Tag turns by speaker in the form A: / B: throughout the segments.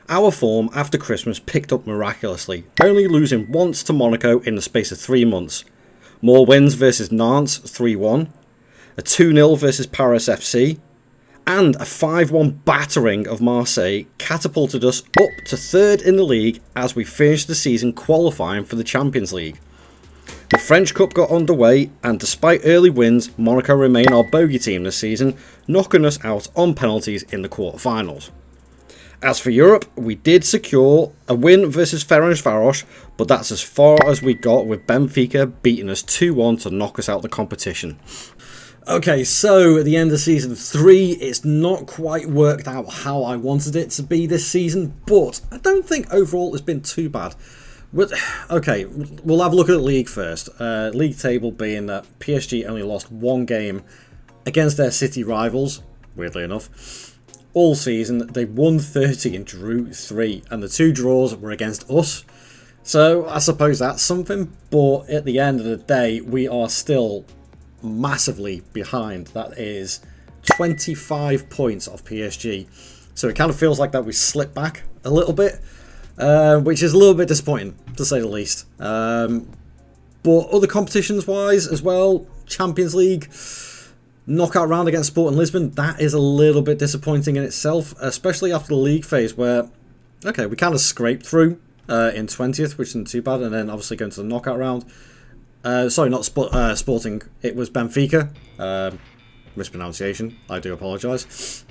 A: Our form after Christmas picked up miraculously, only losing once to Monaco in the space of 3 months. More wins versus Nantes 3-1, a 2-0 versus Paris FC, and a 5-1 battering of Marseille catapulted us up to 3rd in the league as we finished the season qualifying for the Champions League. The French Cup got underway, and despite early wins, Monaco remain our bogey team this season, knocking us out on penalties in the quarterfinals. As for Europe, we did secure a win versus Ferencvaros, but that's as far as we got, with Benfica beating us 2-1 to knock us out the competition. Okay, so at the end of season 3, it's not quite worked out how I wanted it to be this season, but I don't think overall it's been too bad. But, okay, we'll have a look at the league first. League table being that PSG only lost 1 game against their city rivals, weirdly enough. All season, they won 30 and drew 3, and the 2 draws were against us. So I suppose that's something, but at the end of the day, we are still massively behind. That is 25 points off PSG. So it kind of feels like that we slipped back a little bit, which is a little bit disappointing, to say the least. But other competitions-wise as well, Champions League, knockout round against Sporting Lisbon, that is a little bit disappointing in itself, especially after the league phase where, okay, we kind of scraped through in 20th, which isn't too bad, and then obviously going to the knockout round. Sorry, not Sporting, it was Benfica. Mispronunciation, I do apologise.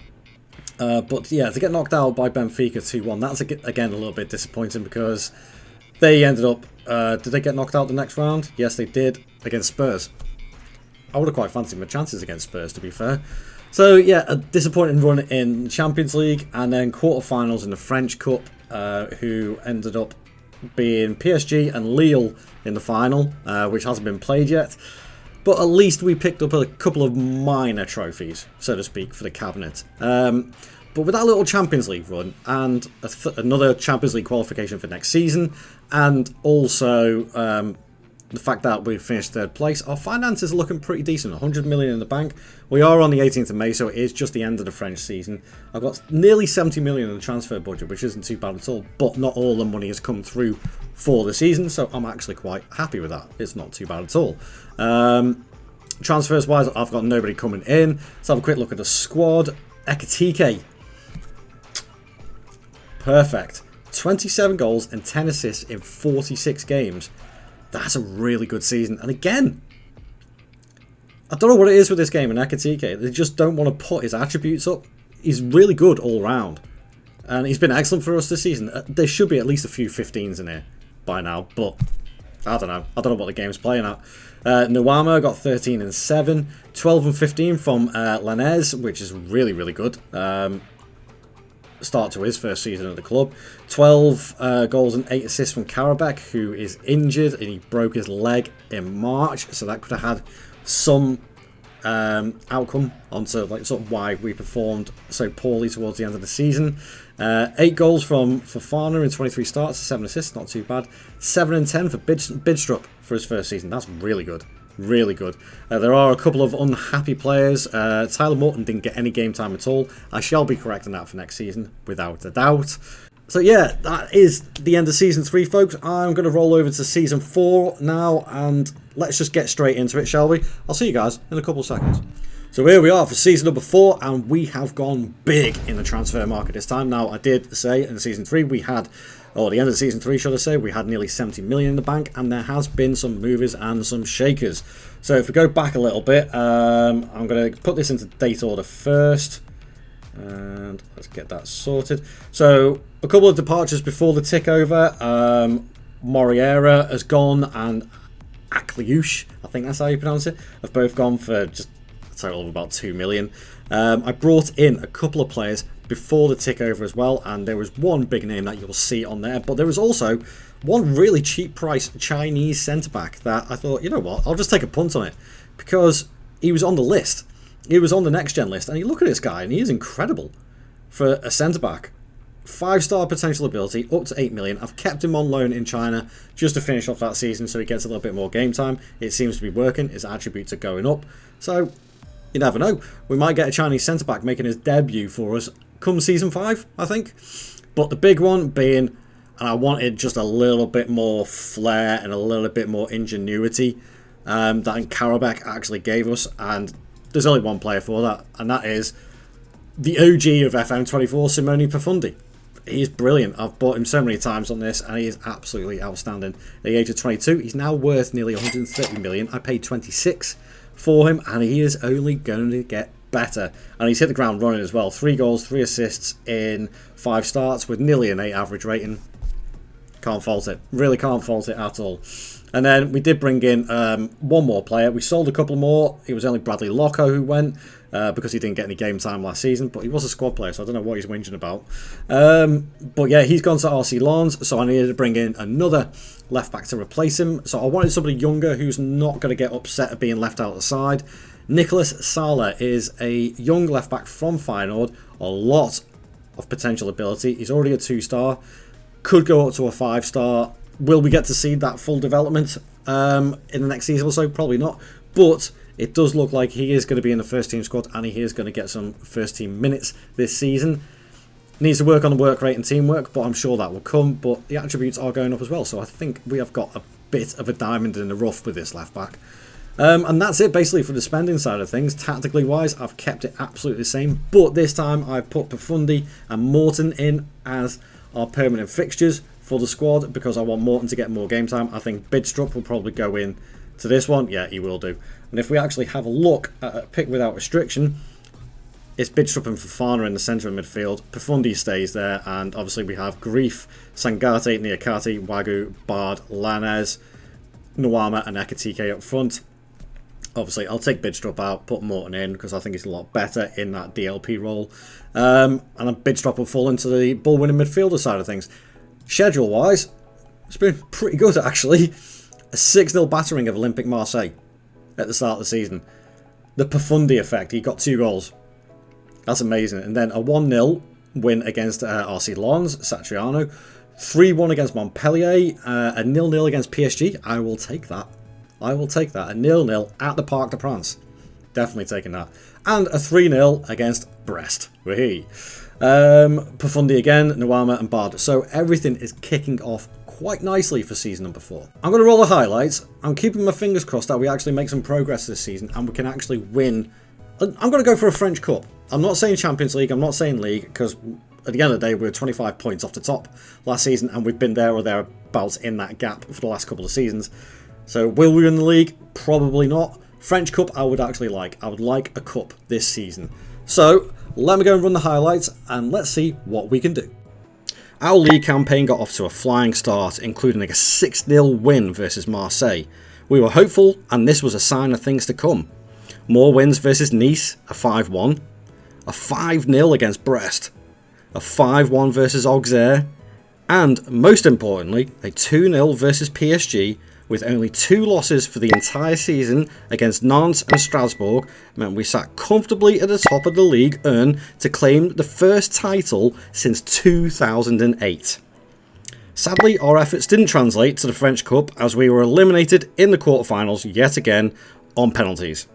A: But yeah, to get knocked out by Benfica 2-1, that's again a little bit disappointing because they ended up, did they get knocked out the next round? Yes, they did, against Spurs. I would have quite fancied my chances against Spurs, to be fair. So yeah, a disappointing run in Champions League, and then quarterfinals in the French Cup, who ended up being PSG and Lyon in the final, which hasn't been played yet. But at least we picked up a couple of minor trophies, so to speak, for the cabinet. But with that little Champions League run, and another Champions League qualification for next season, and also the fact that we finished 3rd place, our finances are looking pretty decent. 100 million in the bank. We are on the 18th of May, so it is just the end of the French season. I've got nearly 70 million in the transfer budget, which isn't too bad at all, but not all the money has come through for the season, so I'm actually quite happy with that. It's not too bad at all. Transfers wise, I've got nobody coming in. Let's have a quick look at the squad. Ekitike. Perfect. 27 goals and 10 assists in 46 games. That's a really good season. And again, I don't know what it is with this game in Ekitike. They just don't want to put his attributes up. He's really good all round. And he's been excellent for us this season. There should be at least a few 15s in here by now. But I don't know. I don't know what the game's playing at. Nwama got 13 and 7. 12 and 15 from Lanez, which is really, really good. Start to his first season at the club. 12 goals and 8 assists from Karabakh, who is injured and he broke his leg in March, so that could have had some outcome onto like sort of why we performed so poorly towards the end of the season. 8 goals from Fofana in 23 starts, 7 assists, not too bad. 7 and 10 for Bidstrup for his first season. That's really good. Really good. There are a couple of unhappy players. Tyler Morton didn't get any game time at all. I shall be correcting that for next season, without a doubt. So yeah, that is the end of Season 3, folks. I'm going to roll over to Season 4 now, and let's just get straight into it, shall we? I'll see you guys in a couple of seconds. So here we are for Season number 4, and we have gone big in the transfer market this time. Now, I did say in Season 3 we had, or the end of Season 3 should I say, we had nearly 70 million in the bank, and there has been some movers and some shakers. So if we go back a little bit, I'm going to put this into date order first, and let's get that sorted. So a couple of departures before the tick over. Moriera has gone, and Akliush, I think that's how you pronounce it, have both gone for just a total of about 2 million. I brought in a couple of players before the tick over as well, and there was one big name that you'll see on there, but there was also one really cheap price Chinese centre-back that I thought, you know what, I'll just take a punt on it, because he was on the list. He was on the next-gen list, and you look at this guy, and he is incredible for a centre-back. 5-star potential ability, up to 8 million. I've kept him on loan in China just to finish off that season so he gets a little bit more game time. It seems to be working. His attributes are going up. So, you never know. We might get a Chinese centre-back making his debut for us come Season 5, I think. But the big one being, and I wanted just a little bit more flair and a little bit more ingenuity that Karabakh actually gave us, and there's only one player for that, and that is the OG of FM24, Simone Profundi. He's brilliant. I've bought him so many times on this, and he is absolutely outstanding. At the age of 22, he's now worth nearly 130 million. I paid 26 for him, and he is only going to get better. And he's hit the ground running as well. 3 goals, 3 assists in 5 starts with nearly an 8 average rating. Can't fault it. Really can't fault it at all. And then we did bring in one more player. We sold a couple more. It was only Bradley Locko who went because he didn't get any game time last season. But he was a squad player, so I don't know what he's whinging about. But yeah, he's gone to RC Lens, so I needed to bring in another left back to replace him. So I wanted somebody younger who's not going to get upset at being left out of the side. Nicholas Sala is a young left back from Feyenoord. A lot of potential ability. He's already a 2-star. Could go up to a 5-star. Will we get to see that full development in the next season or so? Probably not. But it does look like he is going to be in the first team squad, and he is going to get some first team minutes this season. Needs to work on the work rate and teamwork, but I'm sure that will come. But the attributes are going up as well, so I think we have got a bit of a diamond in the rough with this left back. And that's it basically for the spending side of things. Tactically wise, I've kept it absolutely the same, but this time I've put Profundi and Morton in as our permanent fixtures for the squad because I want Morton to get more game time. I think Bidstrup will probably go in to this one. Yeah, he will do. And if we actually have a look at a pick without restriction, it's Bidstrup and Fofana in the centre of midfield. Profundi stays there, and obviously we have Grief, Sangate, Niakate, Wagu, Bard, Lanez, Nwama and Ekatike up front. Obviously, I'll take Bidstrup out, put Morton in, because I think he's a lot better in that DLP role. And Bidstrup will fall into the ball-winning midfielder side of things. Schedule-wise, it's been pretty good, actually. A 6-0 battering of Olympique Marseille at the start of the season. The Profundi effect, he got 2 goals. That's amazing. And then a 1-0 win against RC Lens, Satriano. 3-1 against Montpellier. A 0-0 against PSG. I will take that. I will take that. A 0-0 at the Parc des Princes. Definitely taking that. And a 3-0 against Brest. Profundi again, Nwama and Bard. So everything is kicking off quite nicely for season number 4. I'm going to roll the highlights. I'm keeping my fingers crossed that we actually make some progress this season and we can actually win. I'm going to go for a French Cup. I'm not saying Champions League, I'm not saying League, because at the end of the day we were 25 points off the top last season and we've been there or thereabouts in that gap for the last couple of seasons. So will we win the league? Probably not. French Cup I would actually like. I would like a cup this season. So let me go and run the highlights and let's see what we can do. Our league campaign got off to a flying start, including a 6-0 win versus Marseille. We were hopeful and this was a sign of things to come. More wins versus Nice, a 5-1. A 5-0 against Brest. A 5-1 versus Auxerre. And most importantly, a 2-0 versus PSG, with only 2 losses for the entire season against Nantes and Strasbourg, meant we sat comfortably at the top of the Ligue 1 to claim the first title since 2008. Sadly, our efforts didn't translate to the French Cup as we were eliminated in the quarterfinals yet again on penalties.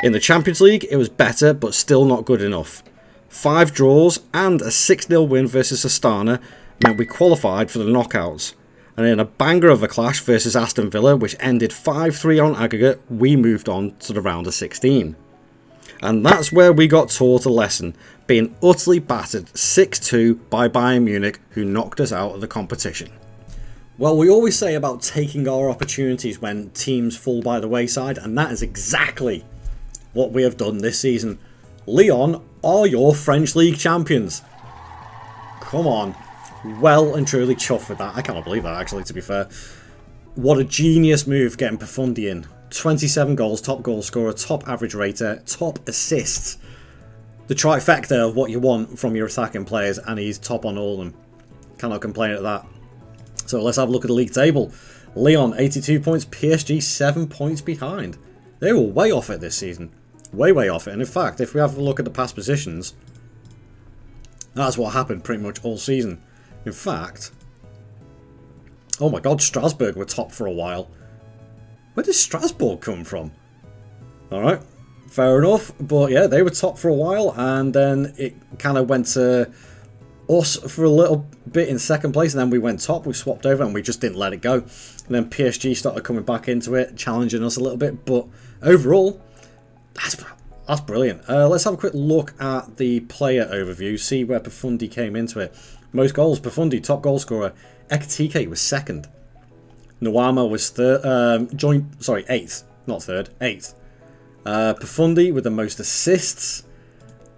A: In the Champions League, it was better but still not good enough. 5 draws and a 6-0 win versus Astana meant we qualified for the knockouts. And in a banger of a clash versus Aston Villa, which ended 5-3 on aggregate, we moved on to the round of 16. And that's where we got taught a lesson, being utterly battered 6-2 by Bayern Munich, who knocked us out of the competition. Well, we always say about taking our opportunities when teams fall by the wayside, and that is exactly what we have done this season. Lyon are your French League champions. Come on. Well and truly chuffed with that. I cannot believe that, actually, to be fair. What a genius move getting Profundi in. 27 goals, top goal scorer, top average rater, top assists. The trifecta of what you want from your attacking players, and he's top on all of them. Cannot complain at that. So let's have a look at the league table. Lyon, 82 points, PSG, 7 points behind. They were way off it this season. Way, way off it. And in fact, if we have a look at the past positions, that's what happened pretty much all season. In fact, oh my god, Strasbourg were top for a while. Where did Strasbourg come from? Alright, fair enough. But yeah, they were top for a while, and then it kind of went to us for a little bit in second place, and then we went top. We swapped over and we just didn't let it go. And then PSG started coming back into it, challenging us a little bit. But overall, that's brilliant. Let's have a quick look at the player overview, see where Profundi came into it. Most goals, Profundi, top goal scorer. Ekitike was second. Nwama was eighth, not third, eighth. Profundi with the most assists,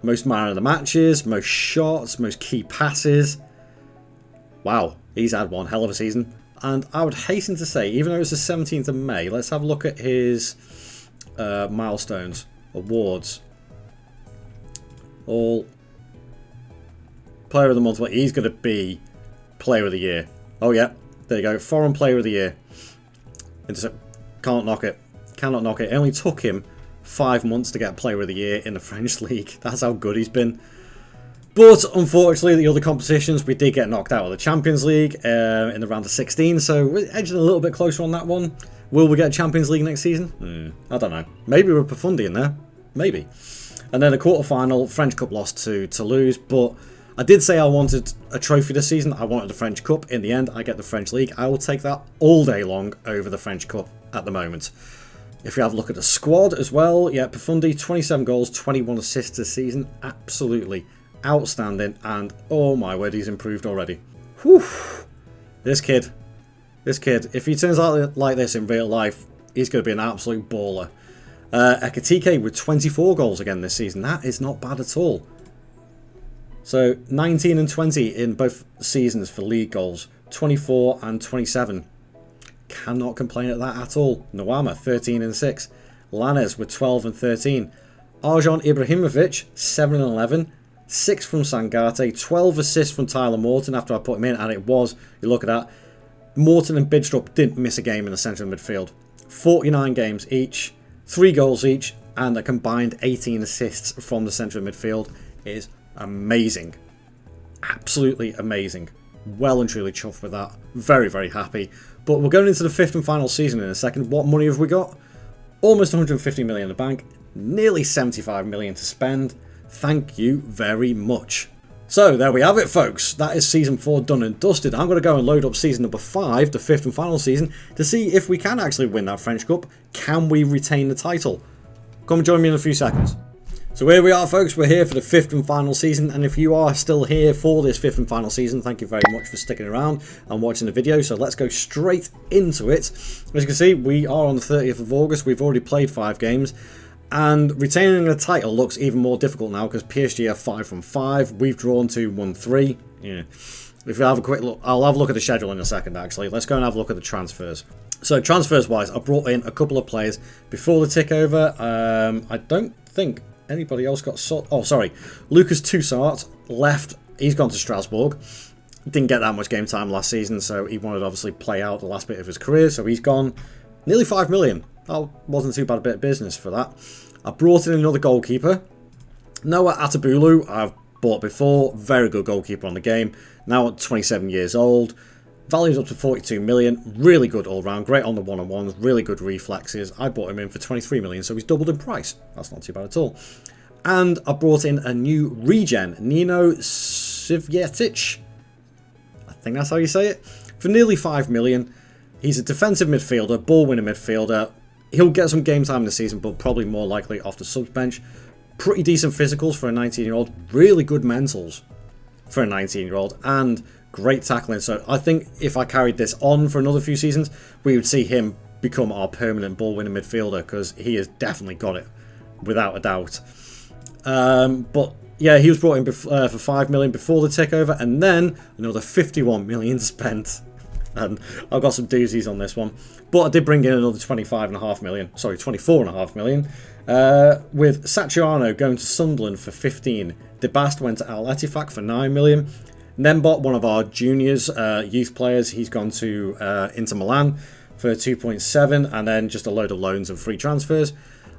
A: most man of the matches, most shots, most key passes. Wow, he's had one hell of a season. And I would hasten to say, even though it's the 17th of May, let's have a look at his milestones, awards. All player of the month. Well, he's going to be player of the year. Oh yeah, there you go. Foreign player of the year. Can't knock it. Cannot knock it. It only took him 5 months to get player of the year in the French League. That's how good he's been. But unfortunately, the other competitions, we did get knocked out of the Champions League in the round of 16. So we're edging a little bit closer on that one. Will we get Champions League next season? I don't know. Maybe we're Profundi in there. Maybe. And then the quarterfinal, French Cup lost to Toulouse. But I did say I wanted a trophy this season. I wanted the French Cup. In the end, I get the French League. I will take that all day long over the French Cup at the moment. If you have a look at the squad as well, yeah, Profundi, 27 goals, 21 assists this season. Absolutely outstanding. And oh my word, he's improved already. Whew. This kid, if he turns out like this in real life, he's going to be an absolute baller. Ekitike with 24 goals again this season. That is not bad at all. So 19 and 20 in both seasons for league goals. 24 and 27. Cannot complain at that at all. Nwama, 13 and 6. Lanes with 12 and 13. Arjan Ibrahimovic, 7 and 11. 6 from Sangate. 12 assists from Tyler Morton after I put him in. And it was, you look at that, Morton and Bidstrup didn't miss a game in the centre of midfield. 49 games each. 3 goals each. And a combined 18 assists from the centre of midfield. It is amazing. Absolutely amazing. Well and truly chuffed with that. Very, very happy. But we're going into the 5th and final season in a second. What money have we got? Almost 150 million in the bank. Nearly 75 million to spend. Thank you very much. So there we have it, folks. That is season 4 done and dusted. I'm going to go and load up season number 5, the 5th and final season, to see if we can actually win that French Cup. Can we retain the title? Come and join me in a few seconds. So here we are, folks. We're here for the 5th and final season, and if you are still here for this 5th and final season, thank you very much for sticking around and watching the video. So let's go straight into it. As you can see, we are on the 30th of August. We've already played 5 games, and retaining the title looks even more difficult now because PSG are 5 from 5. We've drawn 2, 1, 3. Yeah. If you have a quick look, I'll have a look at the schedule in a second, actually. Let's go and have a look at the transfers. So transfers-wise, I brought in a couple of players before the takeover. I don't think anybody else got sold. Oh, sorry. Lucas Toussaint left. He's gone to Strasbourg. Didn't get that much game time last season, so he wanted to obviously play out the last bit of his career, so he's gone. Nearly 5 million. That wasn't too bad a bit of business for that. I brought in another goalkeeper. Noah Atabulu, I've bought before. Very good goalkeeper on the game. Now at 27 years old. Valued up to 42 million. Really good all-round. Great on the one-on-ones. Really good reflexes. I bought him in for 23 million, so he's doubled in price. That's not too bad at all. And I brought in a new regen, Nino Svjetic. I think that's how you say it. For nearly 5 million. He's a defensive midfielder, ball-winning midfielder. He'll get some game time this season, but probably more likely off the subs bench. Pretty decent physicals for a 19-year-old. Really good mentals for a 19-year-old. And great tackling. So I think if I carried this on for another few seasons, we would see him become our permanent ball-winning midfielder, because he has definitely got it, without a doubt. But yeah, he was brought in for 5 million before the takeover, and then another 51 million spent. And I've got some doozies on this one. But I did bring in another 25.5 million. Sorry, 24.5 million. With Satriano going to Sunderland for 15. Debast went to Al Ettifaq for 9 million. Nembot, one of our juniors, youth players, he's gone to Inter Milan for 2.7, and then just a load of loans and free transfers.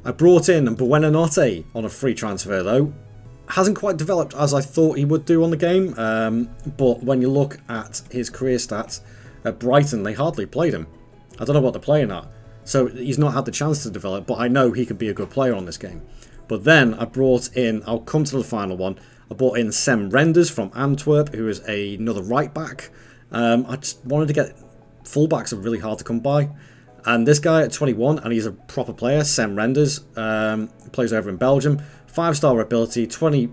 A: I brought in Buenanotte on a free transfer, though. Hasn't quite developed as I thought he would do on the game, but when you look at his career stats at Brighton, they hardly played him. I don't know what they're playing at, so he's not had the chance to develop, but I know he could be a good player on this game. But then I brought in, I'll come to the final one, I bought in Sem Renders from Antwerp, who is another right back. I just wanted to get fullbacks are really hard to come by. And this guy at 21, and he's a proper player, Sem Renders, plays over in Belgium. 5-star ability, £20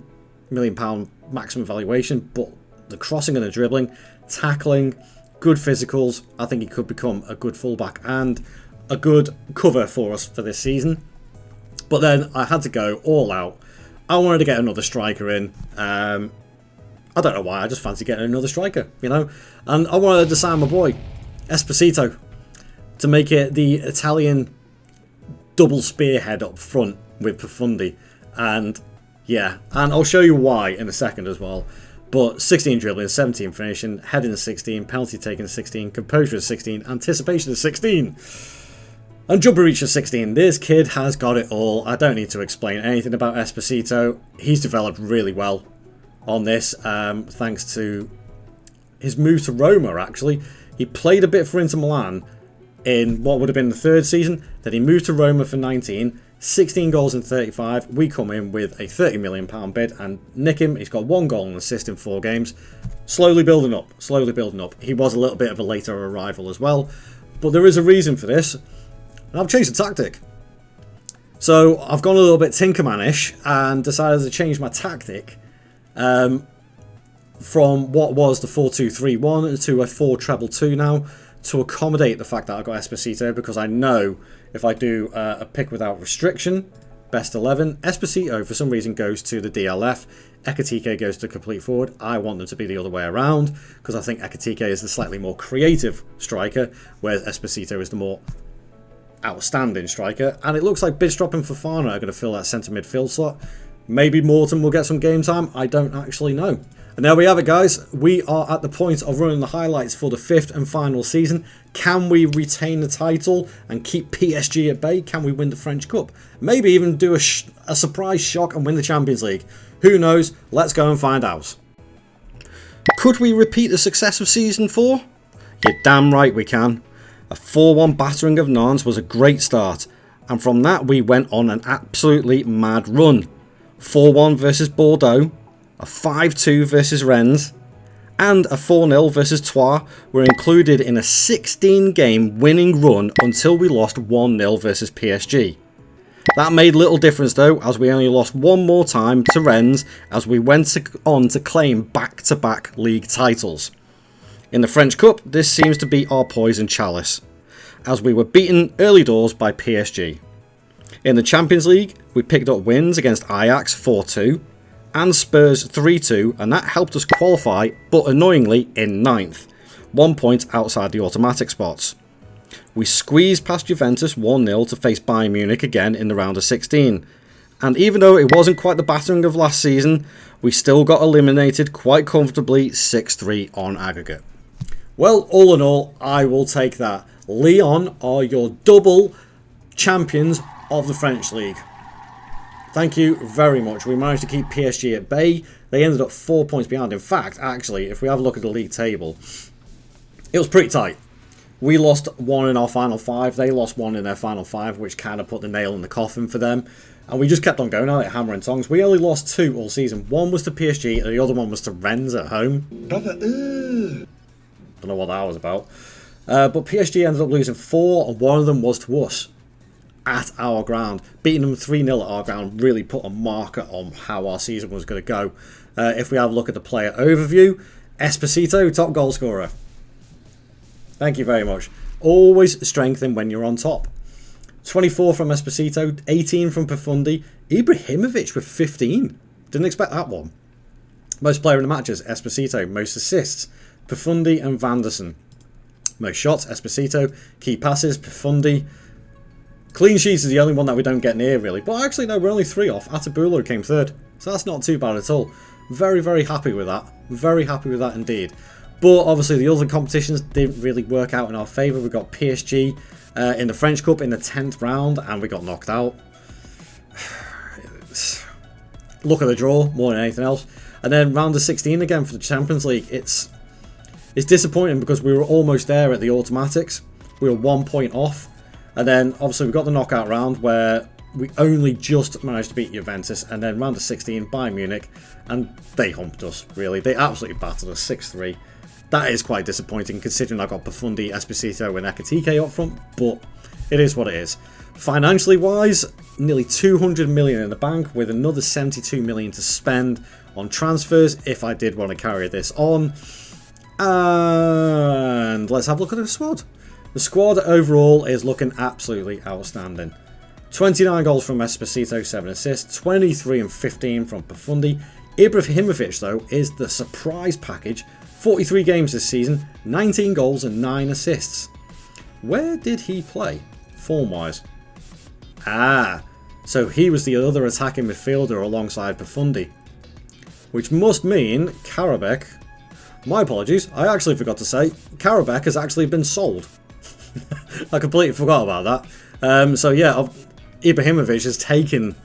A: million maximum valuation, but the crossing and the dribbling, tackling, good physicals. I think he could become a good fullback and a good cover for us for this season. But then I had to go all out. I wanted to get another striker in. I don't know why, I just fancy getting another striker, you know. And I wanted to sign my boy, Esposito, to make it the Italian double spearhead up front with Profundi. And yeah, and I'll show you why in a second as well. But 16 dribbling, 17 finishing, heading 16, penalty taking 16, composure 16, anticipation 16, and jumper reach 16. This kid has got it all. I don't need to explain anything about Esposito. He's developed really well on this, thanks to his move to Roma, actually. He played a bit for Inter Milan in what would have been the third season. Then he moved to Roma for 19, 16 goals in 35. We come in with a £30 million bid and nick him. He's got 1 goal and assist in 4 games. Slowly building up, slowly building up. He was a little bit of a later arrival as well, but there is a reason for this. And I've changed the tactic. So I've gone a little bit Tinkerman-ish and decided to change my tactic from what was the 4-2-3-1 to a 4-2-2 now, to accommodate the fact that I got Esposito, because I know if I do a pick without restriction, best 11, Esposito for some reason goes to the DLF, Ekitike goes to complete forward. I want them to be the other way around, because I think Ekitike is the slightly more creative striker, whereas Esposito is the more outstanding striker. And it looks like Bidstrup and Fofana are going to fill that centre midfield slot. Maybe Morton will get some game time, I don't actually know. And there we have it, guys. We are at the point of running the highlights for the 5th and final season. Can we retain the title and keep PSG at bay? Can we win the French Cup? Maybe even do a surprise shock and win the Champions League. Who knows? Let's go and find out. Could we repeat the success of Season 4? You're damn right we can. A 4-1 battering of Nantes was a great start. And from that we went on an absolutely mad run. 4-1 versus Bordeaux, a 5-2 versus Rennes, and a 4-0 versus Troyes were included in a 16-game winning run until we lost 1-0 versus PSG. That made little difference though, as we only lost one more time to Rennes as we went on to claim back-to-back league titles. In the French Cup, this seems to be our poison chalice, as we were beaten early doors by PSG. In the Champions League, we picked up wins against Ajax 4-2 and Spurs 3-2, and that helped us qualify, but annoyingly in 9th, 1 point outside the automatic spots. We squeezed past Juventus 1-0 to face Bayern Munich again in the round of 16, and even though it wasn't quite the battering of last season, we still got eliminated quite comfortably 6-3 on aggregate. Well, all in all, I will take that. Lyon are your double champions of the French League. Thank you very much. We managed to keep PSG at bay. They ended up 4 points behind. In fact, actually, if we have a look at the league table, it was pretty tight. We lost 1 in our final 5. They lost 1 in their final 5, which kind of put the nail in the coffin for them. And we just kept on going at it, hammer and tongs. We only lost 2 all season. One was to PSG, and the other one was to Rennes at home. Don't know what that was about. But PSG ended up losing 4, and one of them was to us at our ground. Beating them 3-0 at our ground really put a marker on how our season was going to go. If we have a look at the player overview, Esposito, top goal scorer. Thank you very much. Always strengthen when you're on top. 24 from Esposito, 18 from Profundi, Ibrahimovic with 15. Didn't expect that one. Most player in the matches, Esposito. Most assists, Profundi and Vanderson. Most shots, Esposito. Key passes, Profundi. Clean sheets is the only one that we don't get near, really. But actually, no, we're only 3 off. Atabula came 3rd. So that's not too bad at all. Very, very happy with that. Very happy with that indeed. But obviously, the other competitions didn't really work out in our favour. We got PSG in the French Cup in the 10th round, and we got knocked out. Look at the draw more than anything else. And then round of 16 again for the Champions League. It's disappointing because we were almost there at the automatics. We were 1 point off. And then obviously we got the knockout round where we only just managed to beat Juventus, and then round of 16, Bayern Munich, and they humped us, really. They absolutely battered us 6-3. That is quite disappointing, considering I got Profundi, Esposito, and Ekitike up front, but it is what it is. Financially wise, nearly 200 million in the bank, with another 72 million to spend on transfers if I did want to carry this on. And let's have a look at the squad. The squad overall is looking absolutely outstanding. 29 goals from Esposito, 7 assists, 23 and 15 from Profundi. Ibrahimovic, though, is the surprise package. 43 games this season, 19 goals and 9 assists. Where did he play, form-wise? So he was the other attacking midfielder alongside Profundi. Which must mean Karabekh, my apologies, I actually forgot to say, Karabekh has actually been sold. I completely forgot about that. So yeah, Ibrahimovic has taken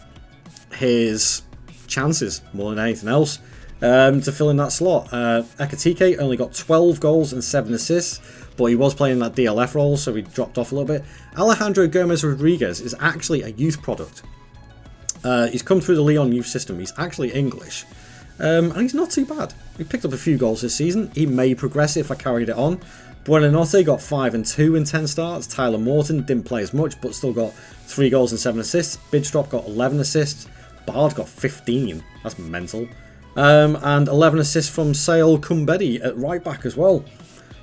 A: his chances more than anything else to fill in that slot. Ekitike only got 12 goals and 7 assists, but he was playing that DLF role, so he dropped off a little bit. Alejandro Gomez-Rodriguez is actually a youth product. He's come through the Lyon youth system. He's actually English. And he's not too bad. He picked up a few goals this season. He may progress if I carried it on. Buonanotte got 5 and 2 in 10 starts. Tyler Morton didn't play as much, but still got 3 goals and 7 assists. Bidstrup got 11 assists. Bard got 15. That's mental. And 11 assists from Sale Kumbedi at right back as well.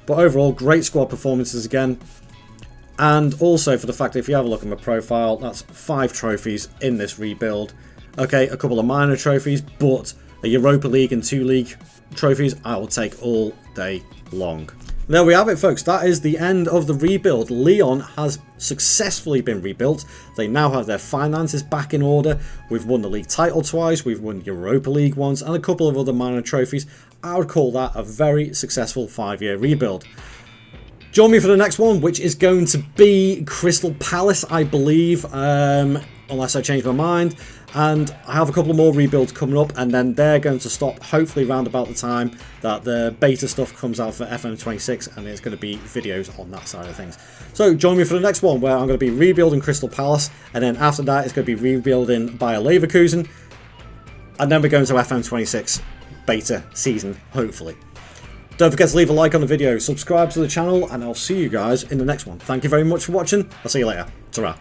A: But overall, great squad performances again. And also for the fact that if you have a look at my profile, that's 5 trophies in this rebuild. Okay, a couple of minor trophies, but a Europa League and 2 league trophies I will take all day long. There we have it, folks. That is the end of the rebuild. Lyon has successfully been rebuilt. They now have their finances back in order. We've won the league title twice. We've won Europa League once and a couple of other minor trophies. I would call that a very successful 5-year rebuild. Join me for the next one, which is going to be Crystal Palace, I believe, unless I change my mind. And I have a couple of more rebuilds coming up, and then they're going to stop hopefully around about the time that the beta stuff comes out for FM26, and there's going to be videos on that side of things. So join me for the next one, where I'm going to be rebuilding Crystal Palace, and then after that it's going to be rebuilding Bayer Leverkusen, and then we're going to FM26 beta season, hopefully. Don't forget to leave a like on the video, subscribe to the channel, and I'll see you guys in the next one. Thank you very much for watching. I'll see you later. Ta-ra.